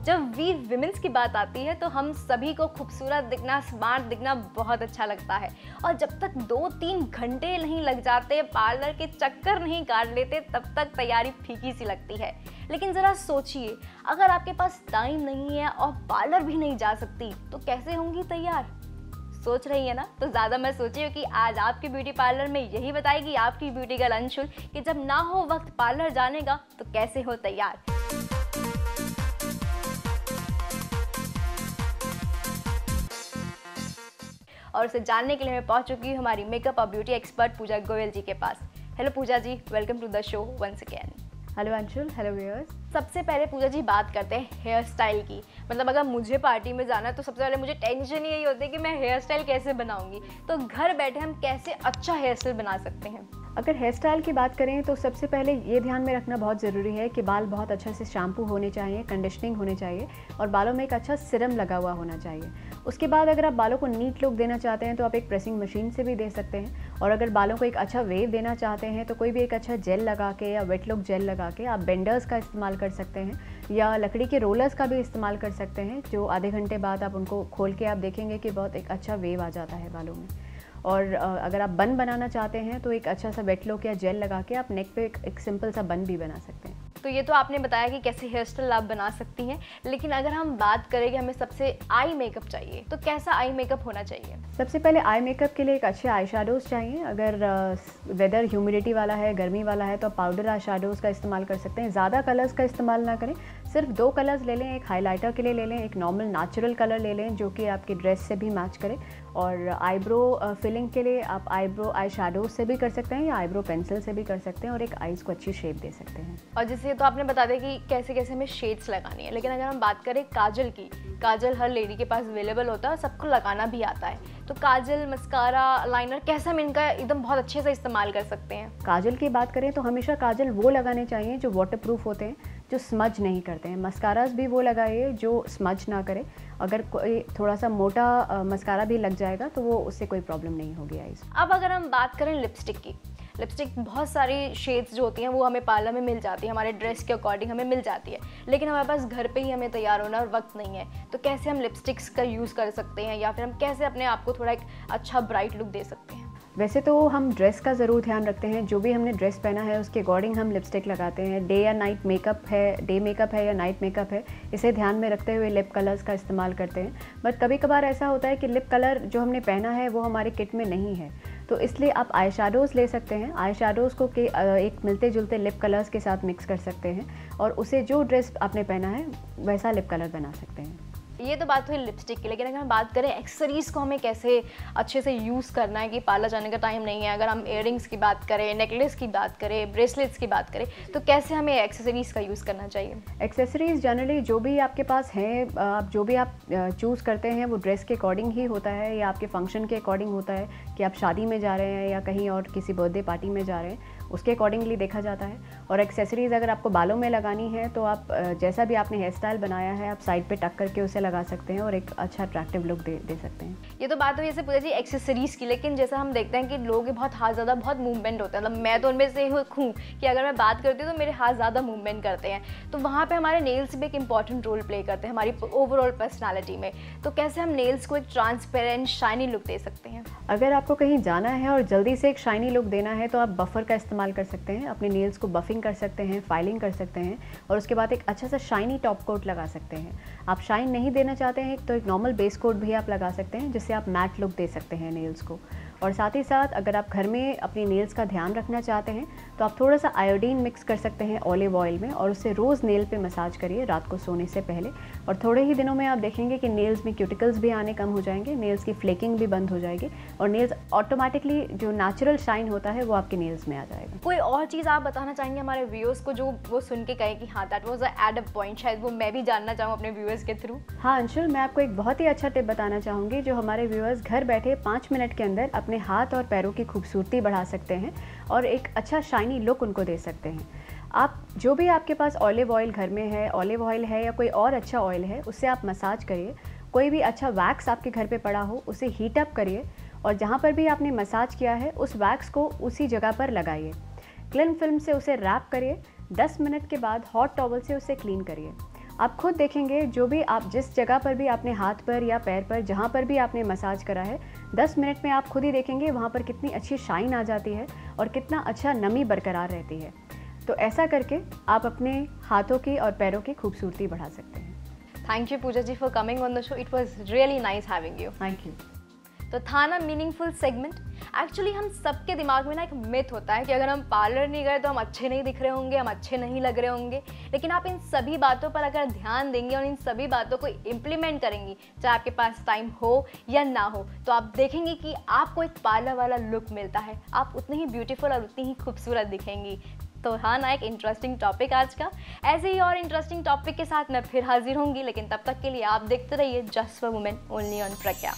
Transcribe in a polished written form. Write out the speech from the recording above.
जब we women's की बात आती है तो हम सभी को खूबसूरत दिखना, स्मार्ट दिखना बहुत अच्छा लगता है। और जब तक 2-3 घंटे नहीं लग जाते, पार्लर के चक्कर नहीं काट लेते, तब तक तैयारी फीकी सी लगती है। लेकिन ज़रा सोचिए, अगर आपके पास टाइम नहीं है और पार्लर भी नहीं जा सकती तो कैसे होंगी तैयार? सोच रही है ना? तो ज़्यादा मैं सोची हूँ कि आज आपके ब्यूटी पार्लर में यही बताएगी आपकी ब्यूटी गर्ल अंशुल कि जब ना हो वक्त पार्लर जाने का तो कैसे हो तैयार। और उसे जानने के लिए मैं पहुंच चुकी हूँ हमारी मेकअप और ब्यूटी एक्सपर्ट पूजा गोयल जी के पास। Hello Pooja ji, welcome to the show once again. Hello Anshul, hello viewers. सबसे पहले पूजा जी बात करते हैं हेयर स्टाइल की। मतलब अगर मुझे पार्टी में जाना है तो सबसे पहले मुझे टेंशन यही होती है कि मैं हेयर स्टाइल कैसे बनाऊंगी। तो घर बैठे हम कैसे अच्छा हेयर स्टाइल बना सकते हैं? अगर हेयर स्टाइल की बात करें तो सबसे पहले ये ध्यान में रखना बहुत ज़रूरी है कि बाल बहुत अच्छे से शैम्पू होने चाहिए, कंडीशनिंग होने चाहिए और बालों में एक अच्छा सिरम लगा हुआ होना चाहिए। उसके बाद अगर आप बालों को नीट लुक देना चाहते हैं तो आप एक प्रेसिंग मशीन से भी दे सकते हैं, और अगर बालों को एक अच्छा वेव देना चाहते हैं तो कोई भी एक अच्छा जेल लगा के या वेट लुक जेल लगा के आप बेंडर्स का इस्तेमाल कर सकते हैं या लकड़ी के रोलर्स का भी इस्तेमाल कर सकते हैं, जो आधे घंटे बाद आप उनको खोल के आप देखेंगे कि बहुत एक अच्छा वेव आ जाता है बालों में। और अगर आप बन बनाना चाहते हैं तो एक अच्छा सा वेट लुक या जेल लगा के आप नेक पे एक सिंपल सा बन भी बना सकते हैं। तो ये तो आपने बताया कि कैसे हेयर स्टाइल आप बना सकती हैं, लेकिन अगर हम बात करें कि हमें सबसे आई मेकअप चाहिए तो कैसा आई मेकअप होना चाहिए? सबसे पहले आई मेकअप के लिए एक अच्छे आई शेडोज़ चाहिए। अगर वेदर ह्यूमिडिटी वाला है, गर्मी वाला है, तो पाउडर आई शेडोज़ का इस्तेमाल कर सकते हैं। ज़्यादा कलर्स का इस्तेमाल ना करें, सिर्फ 2 कलर्स ले लें। एक हाइलाइटर के लिए ले लें, एक नॉर्मल नेचुरल कलर ले लें जो कि आपकी ड्रेस से भी मैच करे। और आईब्रो फिलिंग के लिए आप आईब्रो आई शेडोज़ से भी कर सकते हैं या आईब्रो पेंसिल से भी कर सकते हैं और एक आईज़ को अच्छी शेप दे सकते हैं। और जैसे तो आपने बता दिया कि कैसे कैसे हमें शेड्स लगानी है, लेकिन अगर हम बात करें काजल की, काजल हर लेडी के पास अवेलेबल होता है और सबको लगाना भी आता है। तो काजल, मस्कारा, लाइनर कैसे हम इनका एकदम बहुत अच्छे से इस्तेमाल कर सकते हैं? काजल की बात करें तो हमेशा काजल वो लगाने चाहिए जो वाटरप्रूफ होते हैं, जो स्मज नहीं करते हैं। मस्कारास भी वो लगाइए जो स्मज ना करे। अगर कोई थोड़ा सा मोटा मस्कारा भी लग जाएगा तो वो उससे कोई प्रॉब्लम नहीं होगी आईज। अब अगर हम बात करें लिपस्टिक की, लिपस्टिक बहुत सारी शेड्स जो होती हैं वो हमें पार्लर में मिल जाती है, हमारे ड्रेस के अकॉर्डिंग हमें मिल जाती है, लेकिन हमारे पास घर पे ही हमें तैयार होना और वक्त नहीं है। तो कैसे हम लिपस्टिक्स का यूज़ कर सकते हैं या फिर हम कैसे अपने आप को थोड़ा एक अच्छा ब्राइट लुक दे सकते हैं? वैसे तो हम ड्रेस का ज़रूर ध्यान रखते हैं, जो भी हमने ड्रेस पहना है उसके अकॉर्डिंग हम लिपस्टिक लगाते हैं। डे या नाइट मेकअप है, डे मेकअप है या नाइट मेकअप है, इसे ध्यान में रखते हुए लिप कलर्स का इस्तेमाल करते हैं। बट कभी कभार ऐसा होता है कि लिप कलर जो हमने पहना है वो हमारे किट में नहीं है, तो इसलिए आप आई शेडोज़ ले सकते हैं। आई शेडोज़ को एक मिलते जुलते लिप कलर्स के साथ मिक्स कर सकते हैं और उसे जो ड्रेस आपने पहना है वैसा लिप कलर बना सकते हैं। ये तो बात हुई लिपस्टिक की, लेकिन अगर हम बात करें एक्सेसरीज़ को हमें कैसे अच्छे से यूज़ करना है कि पार्लर जाने का टाइम नहीं है। अगर हम इयररिंग्स की बात करें, नेकलेस की बात करें, ब्रेसलेट्स की बात करें, तो कैसे हमें एक्सेसरीज़ का यूज़ करना चाहिए? एक्सेसरीज़ जनरली जो भी आपके पास हैं, जो भी आप चूज़ करते हैं वो ड्रेस के अकॉर्डिंग ही होता है या आपके फंक्शन के अकॉर्डिंग होता है कि आप शादी में जा रहे हैं या कहीं और किसी बर्थडे पार्टी में जा रहे हैं, उसके अकॉर्डिंगली देखा जाता है। और एक्सेसरीज़ अगर आपको बालों में लगानी है तो आप जैसा भी आपने हेयर स्टाइल बनाया है आप साइड पे टक करके उसे लगा सकते हैं और एक अच्छा अट्रैक्टिव लुक दे सकते हैं। ये तो बात हुई जैसे पूजा जी एक्सेसरीज़ की, लेकिन जैसा हम देखते हैं कि लोगों के बहुत हाथ ज़्यादा बहुत मूवमेंट होता है। मतलब मैं तो उनमें से हूँ कि अगर मैं बात करती हूँ तो मेरे हाथ ज़्यादा मूवमेंट करते हैं, तो वहाँ पे हमारे नेल्स भी एक इंपॉर्टेंट रोल प्ले करते हैं हमारी ओवरऑल पर्सनालिटी में। तो कैसे हम नेल्स को एक ट्रांसपेरेंट शाइनी लुक दे सकते हैं? अगर आपको कहीं जाना है और जल्दी से एक शाइनी लुक देना है तो आप बफर का इस्तेमाल कर सकते हैं। अपने नेल्स को बफिंग कर सकते हैं, फाइलिंग कर सकते हैं और उसके बाद एक अच्छा सा शाइनी टॉप कोट लगा सकते हैं। आप शाइन नहीं देना चाहते हैं तो एक नॉर्मल बेस कोट भी आप लगा सकते हैं, जिससे आप मैट लुक दे सकते हैं नेल्स को। और साथ ही साथ अगर आप घर में अपनी नेल्स का ध्यान रखना चाहते हैं तो आप थोड़ा सा आयोडीन मिक्स कर सकते हैं ऑलिव ऑयल में और उससे रोज़ नेल पे मसाज करिए रात को सोने से पहले। और थोड़े ही दिनों में आप देखेंगे कि नेल्स में क्यूटिकल्स भी आने कम हो जाएंगे, नेल्स की फ्लेकिंग भी बंद हो जाएगी और नेल्स ऑटोमेटिकली जो नेचुरल शाइन होता है वो आपके नेल्स में आ जाएगा। कोई और चीज़ आप बताना चाहेंगे हमारे व्यूअर्स को जो वो सुन के कहे कि हाँ that was a add up point, शायद वो मैं भी जानना चाहूँ अपने व्यूअर्स के थ्रू? हाँ अंशुल, मैं आपको एक बहुत ही अच्छा टिप बताना चाहूँगी जो हमारे व्यूअर्स घर बैठे 5 मिनट के अंदर अपने हाथ और पैरों की खूबसूरती बढ़ा सकते हैं और एक अच्छा शाइनी लुक उनको दे सकते हैं। आप जो भी आपके पास ऑलिव ऑयल घर में है, ऑलिव ऑयल है या कोई और अच्छा ऑयल है, उससे आप मसाज करिए। कोई भी अच्छा वैक्स आपके घर पे पड़ा हो उसे हीट अप करिए और जहाँ पर भी आपने मसाज किया है उस वैक्स को उसी जगह पर लगाइए। क्लिन फिल्म से उसे रैप करिए। 10 मिनट के बाद हॉट टॉवल से उसे क्लीन करिए आप खुद देखेंगे, जो भी आप जिस जगह पर भी आपने हाथ पर या पैर पर जहाँ पर भी आपने मसाज करा है, 10 मिनट में आप खुद ही देखेंगे वहाँ पर कितनी अच्छी शाइन आ जाती है और कितना अच्छा नमी बरकरार रहती है। तो ऐसा करके आप अपने हाथों की और पैरों की खूबसूरती बढ़ा सकते हैं। Thank you Pooja ji for coming on the show, it was really nice having you. Thank you. तो था ना मीनिंगफुल सेगमेंट। एक्चुअली हम सबके दिमाग में ना एक मिथ होता है कि अगर हम पार्लर नहीं गए तो हम अच्छे नहीं दिख रहे होंगे, हम अच्छे नहीं लग रहे होंगे। लेकिन आप इन सभी बातों पर अगर ध्यान देंगे और इन सभी बातों को इम्प्लीमेंट करेंगी, चाहे आपके पास टाइम हो या ना हो, तो आप देखेंगे कि आपको एक पार्लर वाला लुक मिलता है, आप उतनी ही ब्यूटीफुल और उतनी ही खूबसूरत दिखेंगी। तो हाँ ना, एक इंटरेस्टिंग टॉपिक आज का। ऐसे ही और इंटरेस्टिंग टॉपिक के साथ मैं फिर हाजिर होंगी, लेकिन तब तक के लिए आप देखते रहिए just for women only on Pragya.